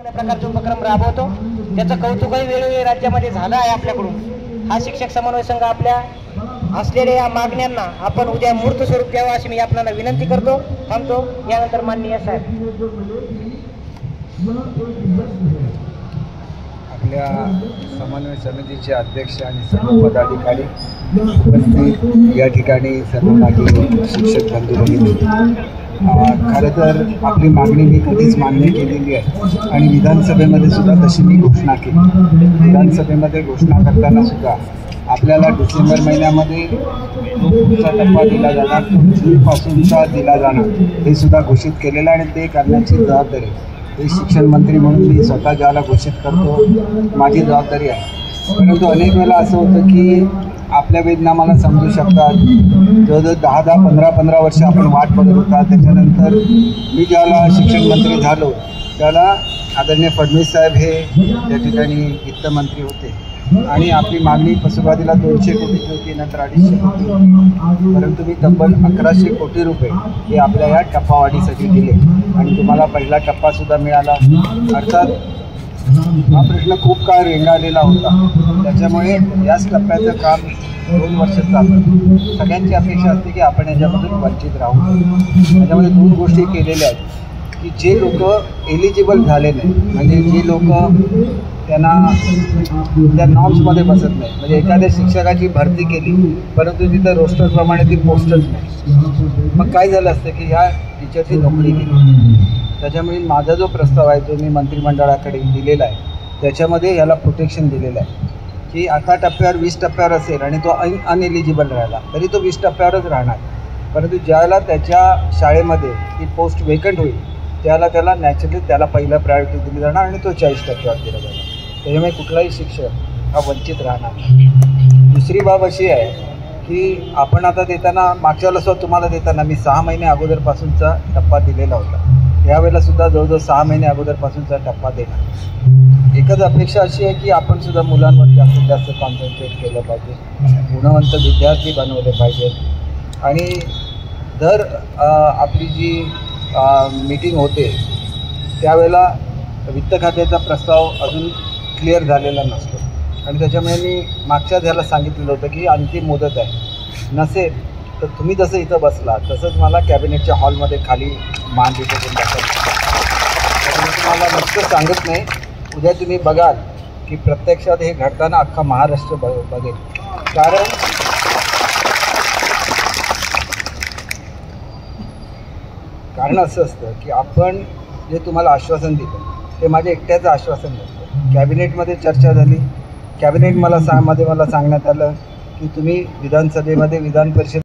प्रकारचे उपक्रम राबवतो, त्याचं कौतुकही वेळोवेळी राज्यामध्ये झालं आहे आपल्याकडून। हा शिक्षक समन्वय संघ आपल्या असलेल्या या मागण्यांना आपण उद्या मूर्त स्वरूप द्यावं अशी मी आपल्याला विनंती करतो। थांबतो। यानंतर माननीय साहेब आपल्या समन्वय समितीचे अध्यक्ष आणि सर्व पदाधिकारी उपस्थित या ठिकाणी सर्व माजी शिक्षक बंधू भगिनी, खरं तर आपली मागणी मी कधीच मान्य केलेली आहे आणि विधानसभेमध्ये सुद्धा तशी मी घोषणा केली। विधानसभेमध्ये घोषणा करताना सुद्धा आपल्याला डिसेंबर महिन्यामध्ये पुढचा टप्पा दिला जाणार, जूनपासूनचा दिला जाणार हे सुद्धा घोषित केलेलं आहे आणि ते करण्याची जबाबदारी हे शिक्षण मंत्री म्हणून मी स्वतः ज्याला घोषित करतो माझी जबाबदारी आहे। परंतु अनेक वेळेला असं होतं की आपल्या वेदना मला समजू शकतात, जवळजवळ 10-15 वर्ष आपण वाट बघत होता। त्याच्यानंतर मी ज्याला शिक्षण मंत्री झालो त्याला आदरणीय फडणवीस साहेब हे त्या ठिकाणी वित्तमंत्री होते आणि आपली मागणी सुरुवातीला 200 कोटीची होती, नंतर 250 कोटी होती, परंतु मी तब्बल 1100 कोटी रुपये हे आपल्या या टप्पावाढीसाठी दिले आणि तुम्हाला पहिला टप्पासुद्धा मिळाला। अर्थात हा प्रश्न खूप काळ रेंगाळलेला होता, त्याच्यामुळे याच टप्प्याचं काम 2 वर्ष चालतं। सगळ्यांची अपेक्षा असते की आपण याच्यामधून वंचित राहू। त्याच्यामध्ये 2 गोष्टी केलेल्या आहेत की जे लोक एलिजिबल झाले नाही, म्हणजे जे लोक त्यांना त्या नॉर्म्समध्ये बसत नाही, म्हणजे एखाद्या शिक्षकाची भरती केली परंतु तिथं रोस्टरप्रमाणे ती पोस्टच नाही, मग काय झालं असतं की ह्या टीचरची नोकरी गेली। त्याच्यामुळे माझा जो प्रस्ताव आहे जो मी मंत्रिमंडळाकडे दिलेला आहे त्याच्यामध्ये याला प्रोटेक्शन दिलेलं आहे की आता टप्प्यावर 20 टप्प्यावर असेल आणि तो अनएलिजिबल राहिला तरी तो 20 टप्प्यावरच राहणार, परंतु ज्याला त्याच्या शाळेमध्ये ती पोस्ट वेकंट होईल त्याला नॅचरली त्याला पहिला प्रायोरिटी दिली जाणार आणि तो 40 टक्क्यावर दिला जाणार। त्याच्यामुळे कुठलाही शिक्षक हा वंचित राहणार नाही। दुसरी बाब अशी आहे की आपण आता देताना मागच्या वेळेला तुम्हाला देताना मी 6 महिने अगोदरपासूनचा टप्पा दिलेला होता, यावेळेला सुद्धा जवळजवळ 6 महिने अगोदरपासूनचा टप्पा देणार। एकच अपेक्षा अशी आहे की आपण सुद्धा मुलांवर जास्तीत जास्त कॉन्सन्ट्रेट केलं पाहिजे, गुणवंत विद्यार्थी बनवले पाहिजेत आणि दर आपली जी मीटिंग होते त्यावेळेला वित्त खात्याचा प्रस्ताव अजून क्लिअर झालेला नसतो आणि त्याच्यामुळे मी मागच्याच ह्याला सांगितलेलं होतं की अंतिम मुदत आहे, नसेल तर तुम्ही जसं इथं बसला तसंच मला कॅबिनेटच्या हॉलमध्ये खाली मान तिथे पण बसायचं। तुम्हाला नुसतं सांगत नाही, उद्या तुम्ही बघाल की प्रत्यक्षात हे घडताना अख्खा महाराष्ट्र बघेल। कारण असं असतं की आपण जे तुम्हाला आश्वासन दिलं ते माझ्या एकट्याचं आश्वासन नसतं। कॅबिनेटमध्ये चर्चा झाली, कॅबिनेट मला सांगण्यात आलं की तुम्ही विधानसभेमध्ये विधान परिषद